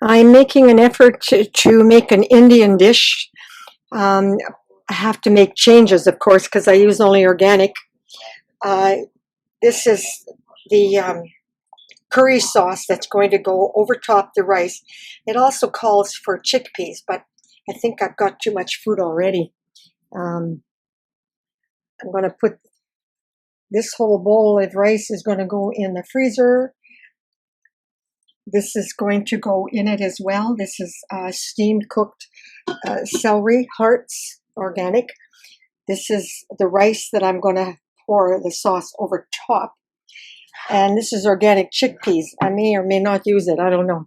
I'm making an effort to make an Indian dish. I have to make changes, of course, because I use only organic. Uh, this is the curry sauce that's going to go over top the rice. It also calls for chickpeas, but I think I've got too much food already. I'm going to put this whole bowl of rice is going to go in the freezer. This is going to go in it as well. This is steamed cooked celery hearts, organic. This is the rice that I'm going to pour the sauce over top. And this is organic chickpeas. I may or may not use it. I don't know.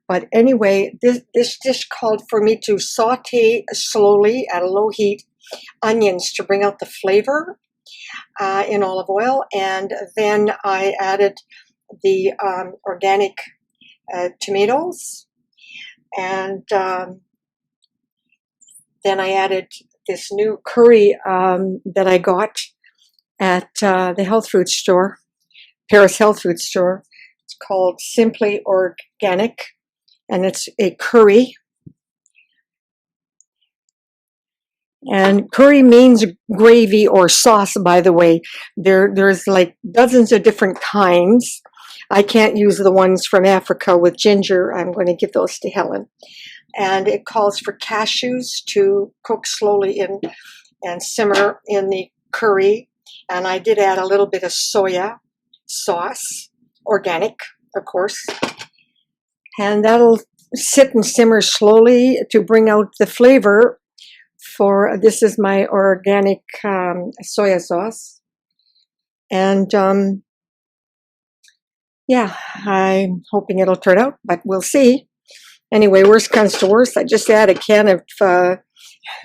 But anyway, this dish called for me to saute slowly at a low heat onions to bring out the flavor in olive oil. And then I added the organic tomatoes. And then I added this new curry that I got at the health food store, Paris health food store. It's called Simply Organic, and it's a curry. And curry means gravy or sauce, by the way. There's like dozens of different kinds. I can't use the ones from Africa with ginger. I'm going to give those to Helen. And it calls for cashews to cook slowly in and simmer in the curry. And I did add a little bit of soya sauce, organic, of course. And that'll sit and simmer slowly to bring out the flavor for, this is my organic soya sauce. And yeah, I'm hoping it'll turn out, but we'll see. Anyway, worst comes to worst, I just add a can of,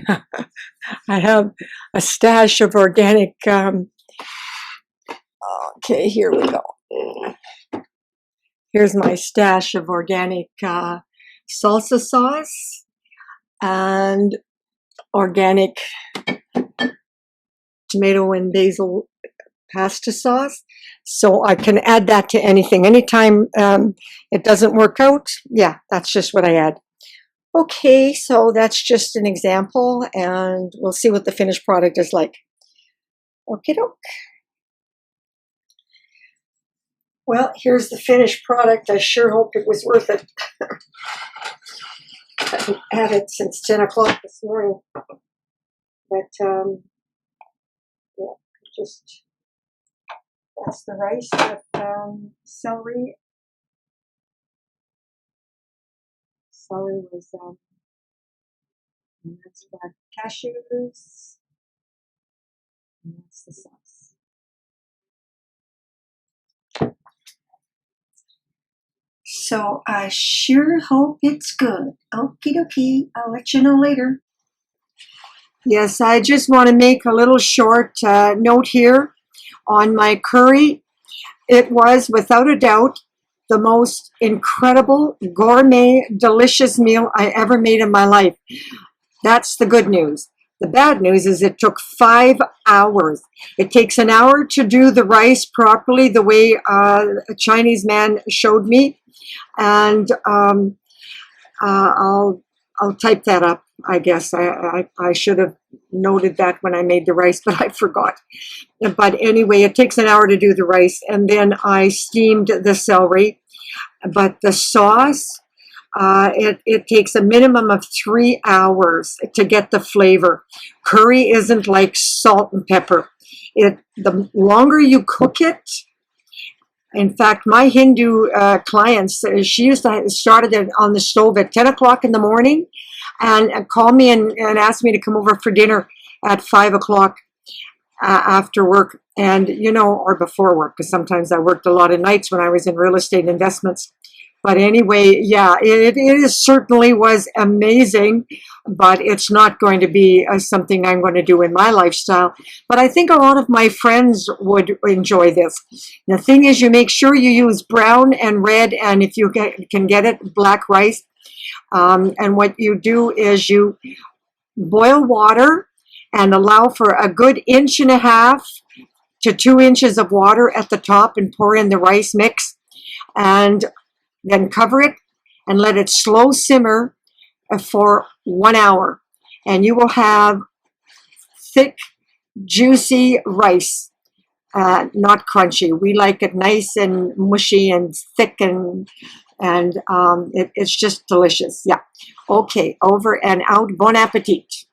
I have a stash of organic, okay, here we go. Here's my stash of organic salsa sauce and organic tomato and basil pasta sauce. So I can add that to anything. Anytime it doesn't work out, yeah, that's just what I add. Okay, so that's just an example, and we'll see what the finished product is like. Okie doke. Well, here's the finished product. I sure hope it was worth it. I've had it since 10 o'clock this morning. But, yeah, just, that's the rice with celery. Celery was, and that's got cashews. And that's the sauce. So I sure hope it's good. Okie dokie, I'll let you know later. Yes, I just want to make a little short note here on my curry. It was, without a doubt, the most incredible, gourmet, delicious meal I ever made in my life. That's the good news. The bad news is it took 5 hours. It takes an hour to do the rice properly, the way a Chinese man showed me. And I'll type that up, I guess. I should have noted that when I made the rice, but I forgot. But anyway, it takes an hour to do the rice, and then I steamed the celery. But the sauce, it takes a minimum of 3 hours to get the flavor. Curry isn't like salt and pepper. The longer you cook it, in fact, my Hindu clients, she used to start it on the stove at 10 o'clock in the morning and call me and ask me to come over for dinner at 5 o'clock after work, and, you know, or before work, because sometimes I worked a lot of nights when I was in real estate investments. But anyway, yeah, it certainly was amazing, but it's not going to be something I'm going to do in my lifestyle. But I think a lot of my friends would enjoy this. The thing is, you make sure you use brown and red, and if you can get it, black rice. And what you do is you boil water and allow for a good 1.5 to 2 inches of water at the top and pour in the rice mix. And then cover it and let it slow simmer for 1 hour. And you will have thick, juicy rice. Not crunchy. We like it nice and mushy and thick, and it's just delicious. Yeah. Okay, over and out. Bon appetit.